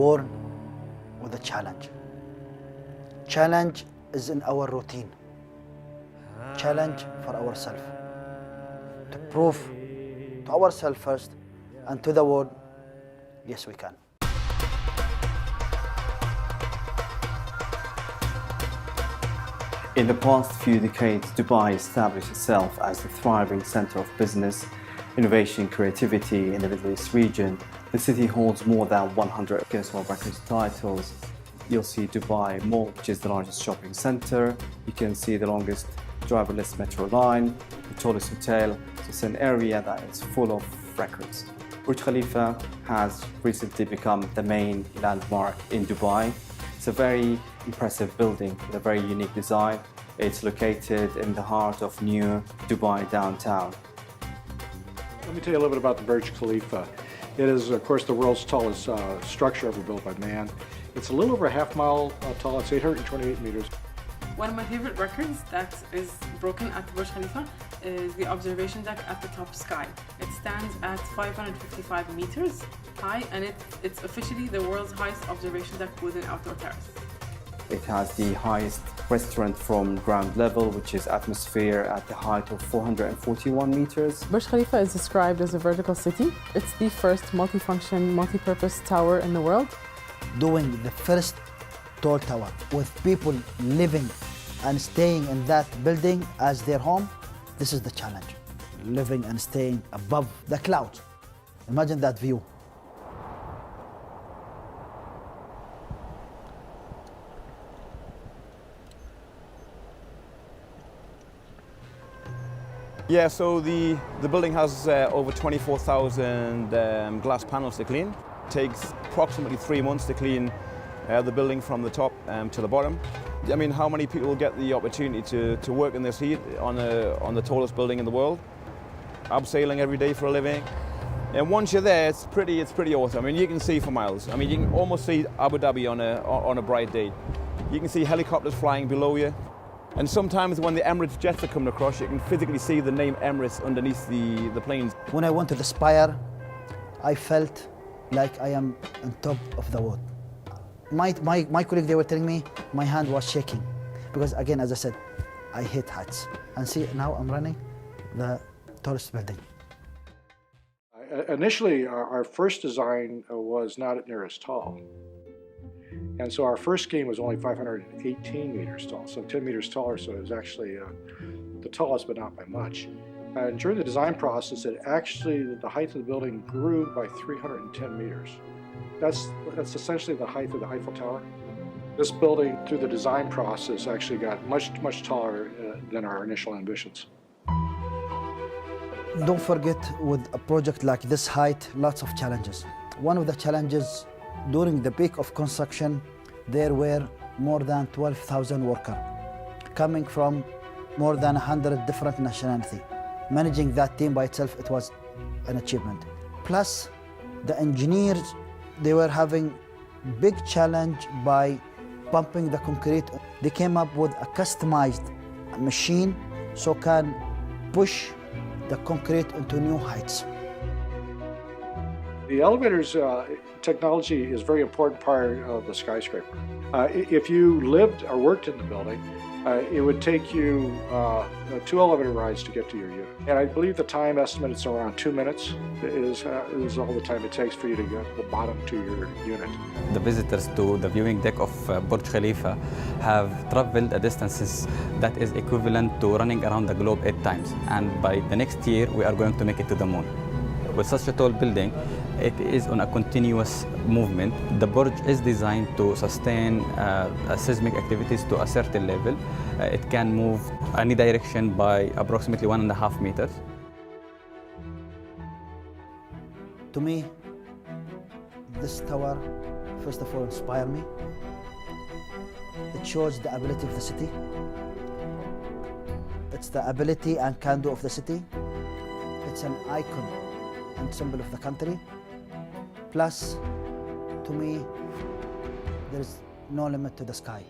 born with a challenge. Challenge is in our routine. Challenge for ourselves. To prove to ourselves first and to the world, yes, we can. In the past few decades, Dubai established itself as a thriving center of business, innovation, creativity in the Middle East region. The city holds more than 100 Guinness World Records titles. You'll see Dubai Mall, which is the largest shopping center. You can see the longest driverless metro line, the tallest hotel. So it's an area that is full of records. Burj Khalifa has recently become the main landmark in Dubai. It's a very impressive building with a very unique design. It's located in the heart of new Dubai downtown. Let me tell you a little bit about the Burj Khalifa. It is, of course, the world's tallest structure ever built by man. It's a little over a half-mile tall. It's 828 meters. One of my favorite records that is broken at the Burj Khalifa is the observation deck at the top sky. It stands at 555 meters high, and it's officially the world's highest observation deck with an outdoor terrace. It has the highest restaurant from ground level, which is Atmosphere, at the height of 441 meters. Burj Khalifa is described as a vertical city. It's the first multifunction, multi-purpose tower in the world. Doing the first tall tower with people living and staying in that building as their home, this is the challenge. Living and staying above the clouds. Imagine that view. Yeah, so the building has over 24,000 glass panels to clean. It takes approximately 3 months to clean the building from the top to the bottom. I mean, how many people get the opportunity to work in this heat on the tallest building in the world? Abseiling every day for a living. And once you're there, it's pretty awesome. I mean, you can see for miles. I mean, you can almost see Abu Dhabi on a bright day. You can see helicopters flying below you. And sometimes when the Emirates jets are coming across, you can physically see the name Emirates underneath the planes. When I went to the spire, I felt like I am on top of the world. My colleague, they were telling me my hand was shaking. Because again, as I said, I hate heights. And see, now I'm running the tallest building. Initially, our first design was not near as tall. And so our first scheme was only 518 meters tall, so 10 meters taller, so it was actually the tallest, but not by much. And during the design process, the height of the building grew by 310 meters. That's essentially the height of the Eiffel Tower. This building, through the design process, actually got much taller than our initial ambitions. Don't forget, with a project like this height, lots of challenges. One of the challenges, during the peak of construction, there were more than 12,000 workers coming from more than 100 different nationalities. Managing that team by itself, it was an achievement. Plus, the engineers, they were having big challenge by pumping the concrete. They came up with a customized machine so can push the concrete into new heights. The elevators technology is a very important part of the skyscraper. If you lived or worked in the building, it would take you 2 elevator rides to get to your unit. And I believe the time estimate is around 2 minutes is all the time it takes for you to get the bottom to your unit. The visitors to the viewing deck of Burj Khalifa have traveled a distance that is equivalent to running around the globe 8 times. And by the next year, we are going to make it to the moon. With such a tall building, it is on a continuous movement. The Burj is designed to sustain seismic activities to a certain level. It can move any direction by approximately 1.5 meters. To me, this tower, first of all, inspired me. It shows the ability of the city. It's the ability and can-do of the city. It's an icon and symbol of the country. Plus, to me, there is no limit to the sky.